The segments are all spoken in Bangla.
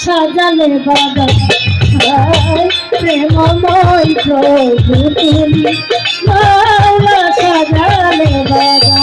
সাজালে বাবা প্রেমময় প্রভু তুমি মাওলা সাজালে বাবা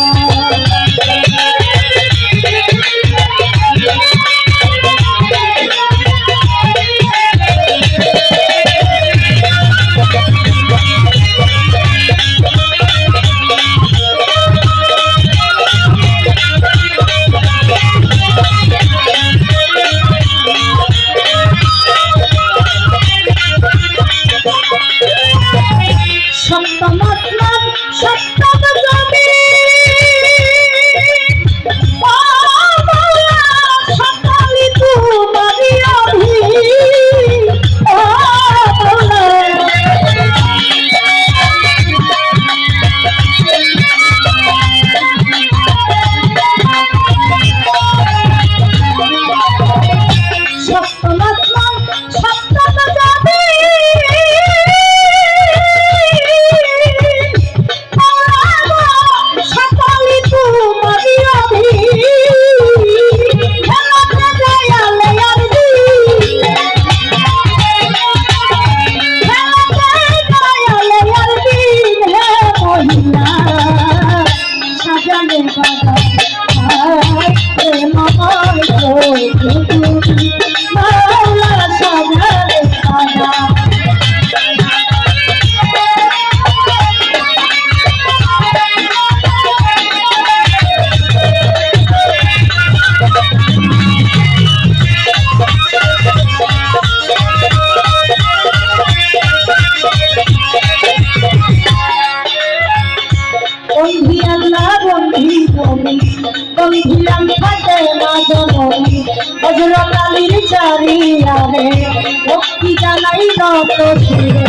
ভক্তি জানাই নত শিরে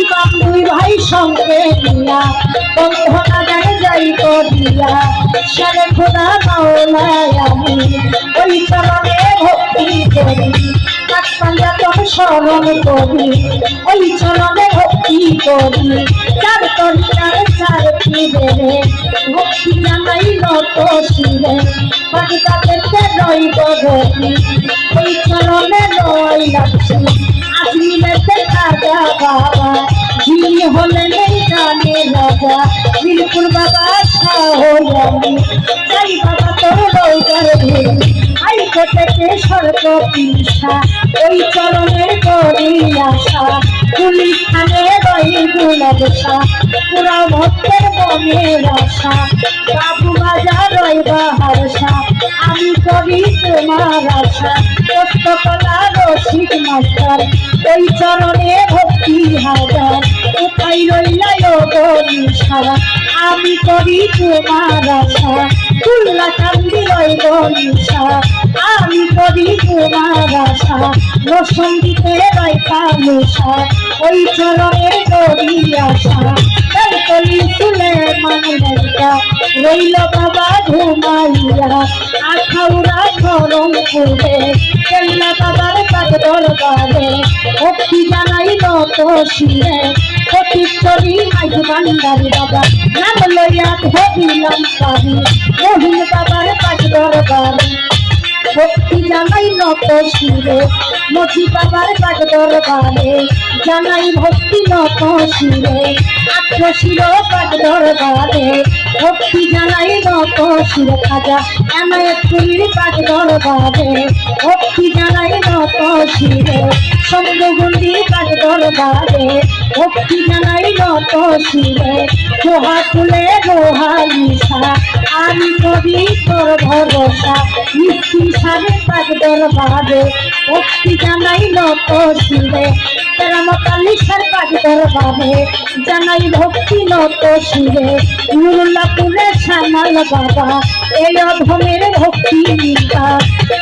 ইমাম দুই ভাই সঙ্গে নিয়া বন্ধনা গায়ে যাই করিয়া সারে খোদা মাওলায় আমি ওই চরণে ভক্তি করি পাঞ্জাতন স্মরণ করি ওই চরণে ভক্তি করি চার তরিকার চার পীরে ভক্তি জানাই নত শিরে বাগিদাতে রইব রবি ওই চরণে রই লাগছি আসিলেতে রাজা বাবা যিনি হলেন এই গানে রাজা বীরপুর বাবা শাহরানি যাই বাবা তোর রইবার ভেরি আইকো থেকে সর্ব পিসা ওই চরণের করি আশা পুলিশ খানে রই গুলবসা পুরা ভক্তের মনের আশা বাবু বাজার রই বাহারসা আমি করি তোমার আশা কলা রসিক মাস্টার ওই চরণে ভক্তি হাজার কোথায় রইলাই নিশা আমি করি তোমার আশা তুল্লা কান্দি রইব নিশা আমি করি তোমার আশা রসঙ্গীতে রইতা নেশা ওই চরণে করি আশা কলি তুলে মানবিকা রইল বাবা ঘুমাইয়া আখাউড়া ধরম করবে কেল্লা বাবার কাজ দরবারে ভক্তি জানাই নত শিরে প্রতিশ্বরী আজ বান্দারি বাবা নাম লইয়া ধরিলাম পারি মহিন বাবার কাজ দরবারে ভক্তি জানাই নত শিরে মজি বাবার কাজ দরবারে জানাই ভক্তি নত শিরে আত্মশির কাজ দরবারে ভক্তি জানাই নত শিরে খাজা এনায়তপুরীর কাজ দরবারে ভক্তি জানাই নত শিরে সঙ্গগুন্ডির কাজ দরবারে ভক্তি জানাই নত শিরে দোহা তুলে দোহা নিশা আমি কবি তোর ভরসা মিষ্টি সারে কাজ দরবারে ভক্তি জানাই নত শিরে তেরামতালিশার কাজ দরবারে জানাই ভক্তি নত শিরে নুরুল্লাপুরের সামাল বাবা এই অধমের ভক্তি নিতা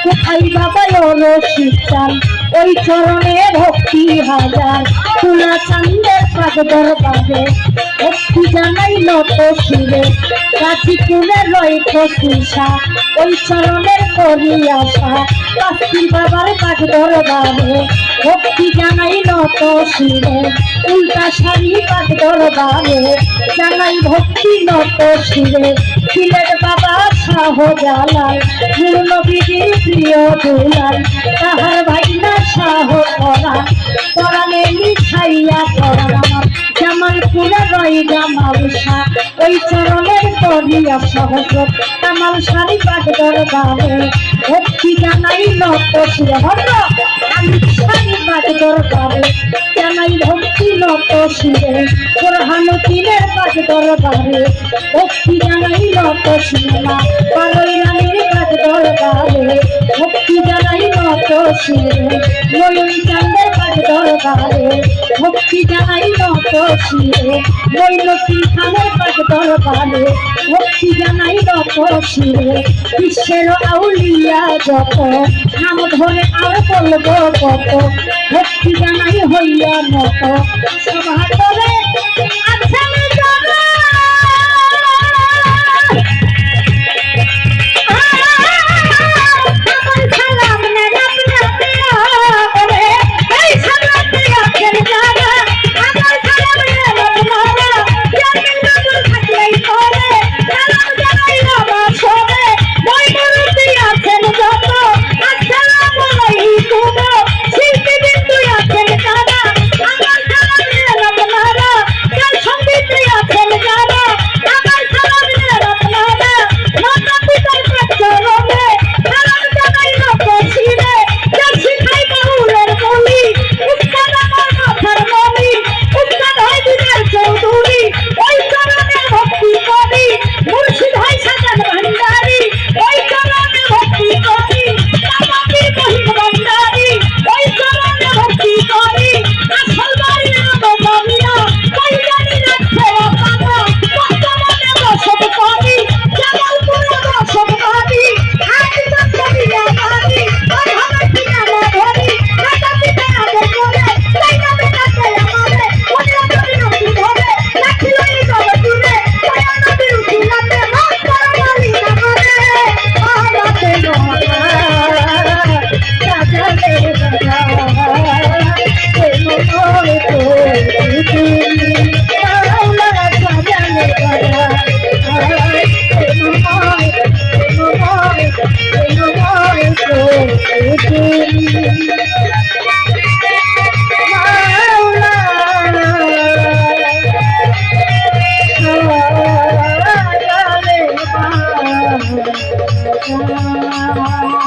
কোথায় বাবা রসিক চান ওই চরণে ভক্তি হাজার তুলা চান্দের কাজ দরবারে ভক্তি জানাই নত শিরে গাজীপুরের রয়েছ শিশা ওই চরণের করি আশা কাস্তির বাবার কাজ দরবারে ভক্তি জানাই নত শিরে উল্টা শাড়ি কাজ দরবারে জানাই ভক্তি নত শিরে সিলেট বাবা শাহজালাল নবীজির প্রিয় দুলাল তাহার ভাইনা শাহ পরাণ পরাণে মিঠাইয়া পরাণ আমার জামালপুরে রই জামাল শাহ ওই চরণের করিয়া সহজ কামাল শাড়ি পাক দরবারে ভক্তি জানাই নত শিরে হল আমি শাড়ি পাক দরবারে জানাই ভক্তি নত শিরে বোরহানুদ্দিনের পাক দরবারে ভক্তি জানাই নত শিরে পারই রানীর পাক দরবারে ভক্তি জানাই নত শিরে ময়ূর চাঁদের পাক দরবারে ভক্তি জানাই নত শিরে মৈনতি খানের পাক দরবারে ভক্তি জানাই নত শিরে বিশ্বের আউলিয়া যত নাম ধরে আর বলবো কত ভক্তি জানাই হইয়া মত সভা করে আছেন যারা Oh